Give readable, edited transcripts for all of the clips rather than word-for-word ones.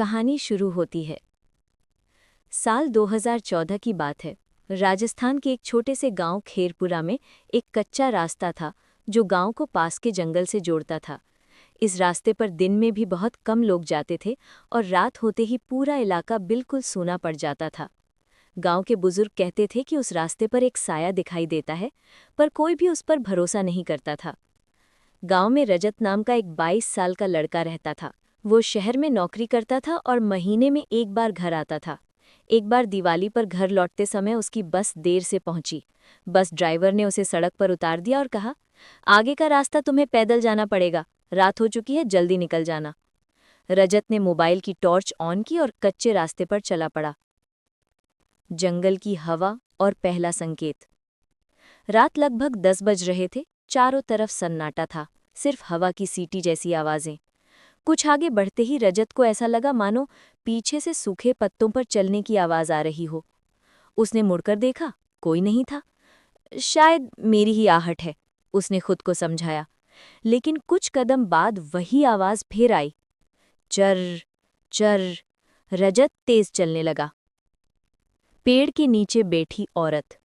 कहानी शुरू होती है। साल 2014 की बात है। राजस्थान के एक छोटे से गांव खेरपुरा में एक कच्चा रास्ता था जो गांव को पास के जंगल से जोड़ता था। इस रास्ते पर दिन में भी बहुत कम लोग जाते थे और रात होते ही पूरा इलाका बिल्कुल सूना पड़ जाता था। गांव के बुजुर्ग कहते थे कि उस रास्ते पर एक साया दिखाई देता है, पर कोई भी उस पर भरोसा नहीं करता था। गांव में रजत नाम का एक 22 साल का लड़का रहता था। वो शहर में नौकरी करता था और महीने में एक बार घर आता था। एक बार दिवाली पर घर लौटते समय उसकी बस देर से पहुंची। बस ड्राइवर ने उसे सड़क पर उतार दिया और कहा, आगे का रास्ता तुम्हें पैदल जाना पड़ेगा, रात हो चुकी है, जल्दी निकल जाना। रजत ने मोबाइल की टॉर्च ऑन की और कच्चे रास्ते पर चला पड़ा। जंगल की हवा और पहला संकेत। रात लगभग 10 बज रहे थे। चारों तरफ सन्नाटा था, सिर्फ हवा की सीटी जैसी आवाजें। कुछ आगे बढ़ते ही रजत को ऐसा लगा मानो पीछे से सूखे पत्तों पर चलने की आवाज आ रही हो। उसने मुड़कर देखा, कोई नहीं था। शायद मेरी ही आहट है, उसने खुद को समझाया। लेकिन कुछ कदम बाद वही आवाज फिर आई। चर चर। रजत तेज चलने लगा। पेड़ के नीचे बैठी औरत।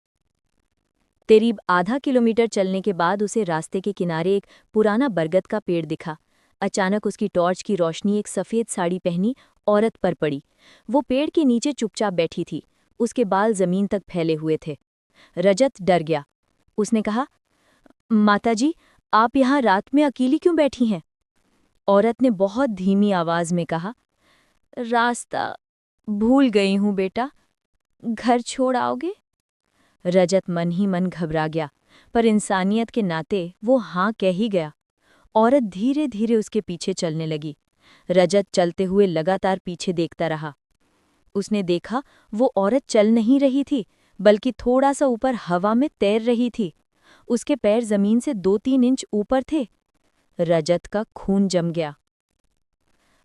करीब आधा किलोमीटर चलने के बाद उसे रास्ते के किनारे एक पुराना बरगद का पेड़ दिखा। अचानक उसकी टॉर्च की रोशनी एक सफ़ेद साड़ी पहनी औरत पर पड़ी। वो पेड़ के नीचे चुपचाप बैठी थी, उसके बाल जमीन तक फैले हुए थे। रजत डर गया। उसने कहा, माताजी, आप यहाँ रात में अकेली क्यों बैठी हैं? औरत ने बहुत धीमी आवाज में कहा, रास्ता भूल गई हूँ बेटा, घर छोड़ आओगे? रजत मन ही मन घबरा गया, पर इंसानियत के नाते वो हाँ कह ही गया। औरत धीरे धीरे उसके पीछे चलने लगी। रजत चलते हुए लगातार पीछे देखता रहा। उसने देखा वो औरत चल नहीं रही थी, बल्कि थोड़ा सा ऊपर हवा में तैर रही थी। उसके पैर जमीन से 2-3 इंच ऊपर थे। रजत का खून जम गया।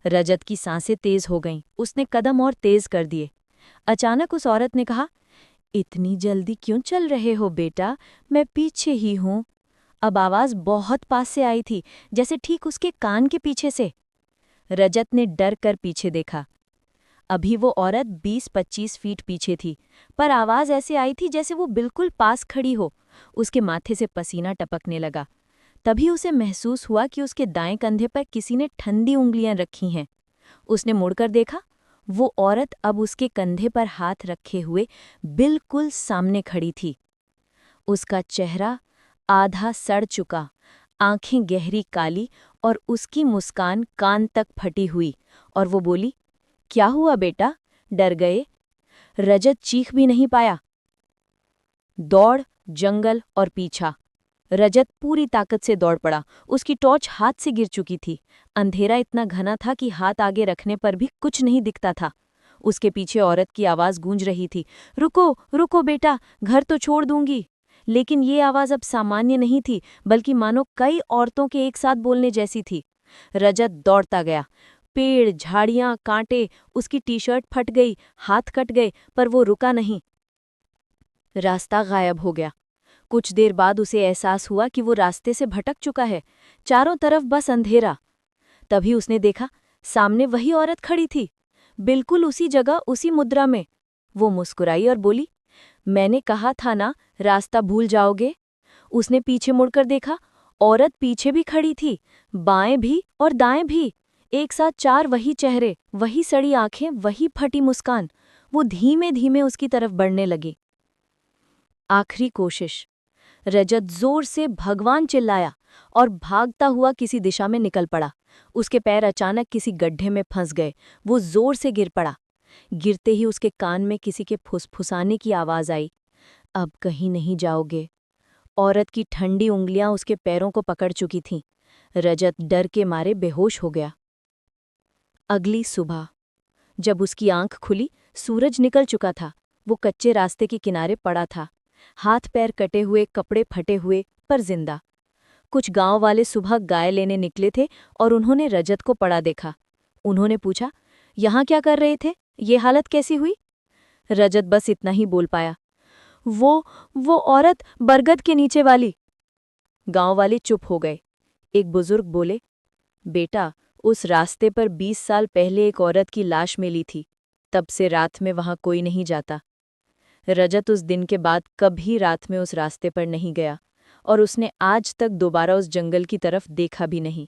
रजत की सांसें तेज हो गईं। उसने कदम और तेज कर दिए। अचानक उस औरत ने कहा, इतनी जल्दी क्यों चल रहे हो बेटा, मैं पीछे ही हूं। अब आवाज बहुत पास से आई थी, जैसे ठीक उसके कान के पीछे से। रजत ने डर कर पीछे देखा। अभी वो औरत 20-25 फीट पीछे थी, पर आवाज ऐसे आई थी जैसे वो बिल्कुल पास खड़ी हो। उसके माथे से पसीना टपकने लगा। तभी उसे महसूस हुआ कि उसके दाएं कंधे पर किसी ने ठंडी उंगलियां रखी हैं। उसने मुड़कर देखा। वो औरत अब उसके कंधे पर हाथ रखे हुए बिल्कुल सामने खड़ी थी। उसका चेहरा आधा सड़ चुका, आंखें गहरी काली और उसकी मुस्कान कान तक फटी हुई। और वो बोली, क्या हुआ बेटा, डर गए? रजत चीख भी नहीं पाया। दौड़, जंगल और पीछा। रजत पूरी ताकत से दौड़ पड़ा। उसकी टॉर्च हाथ से गिर चुकी थी। अंधेरा इतना घना था कि हाथ आगे रखने पर भी कुछ नहीं दिखता था। उसके पीछे औरत की आवाज गूंज रही थी, रुको रुको बेटा, घर तो छोड़ दूंगी। लेकिन ये आवाज अब सामान्य नहीं थी, बल्कि मानो कई औरतों के एक साथ बोलने जैसी थी। रजत दौड़ता गया। पेड़, झाड़ियां, कांटे, उसकी टी-शर्ट फट गई, हाथ कट गए, पर वो रुका नहीं। रास्ता गायब हो गया। कुछ देर बाद उसे एहसास हुआ कि वो रास्ते से भटक चुका है। चारों तरफ बस अंधेरा। तभी उसने देखा, सामने वही औरत खड़ी थी, बिल्कुल उसी जगह, उसी मुद्रा में। वो मुस्कुराई और बोली, मैंने कहा था ना, रास्ता भूल जाओगे। उसने पीछे मुड़कर देखा। औरत पीछे भी खड़ी थी, बाएं भी और दाएं भी। एक साथ 4 वही चेहरे, वही सड़ी आंखें, वही फटी मुस्कान। वो धीमे धीमे उसकी तरफ बढ़ने लगी। आखिरी कोशिश। रजत जोर से भगवान चिल्लाया और भागता हुआ किसी दिशा में निकल पड़ा। उसके पैर अचानक किसी गड्ढे में फंस गए। वो जोर से गिर पड़ा। गिरते ही उसके कान में किसी के फुसफुसाने की आवाज आई, अब कहीं नहीं जाओगे। औरत की ठंडी उंगलियां उसके पैरों को पकड़ चुकी थीं। रजत डर के मारे बेहोश हो गया। अगली सुबह जब उसकी आंख खुली, सूरज निकल चुका था। वो कच्चे रास्ते के किनारे पड़ा था, हाथ पैर कटे हुए, कपड़े फटे हुए, पर जिंदा। कुछ गांव वाले सुबह गाय लेने निकले थे और उन्होंने रजत को पड़ा देखा। उन्होंने पूछा, यहाँ क्या कर रहे थे, ये हालत कैसी हुई? रजत बस इतना ही बोल पाया, वो औरत बरगद के नीचे वाली। गांव वाले चुप हो गए। एक बुजुर्ग बोले, बेटा, उस रास्ते पर 20 साल पहले एक औरत की लाश मिली थी। तब से रात में वहां कोई नहीं जाता। रजत उस दिन के बाद कभी रात में उस रास्ते पर नहीं गया और उसने आज तक दोबारा उस जंगल की तरफ देखा भी नहीं।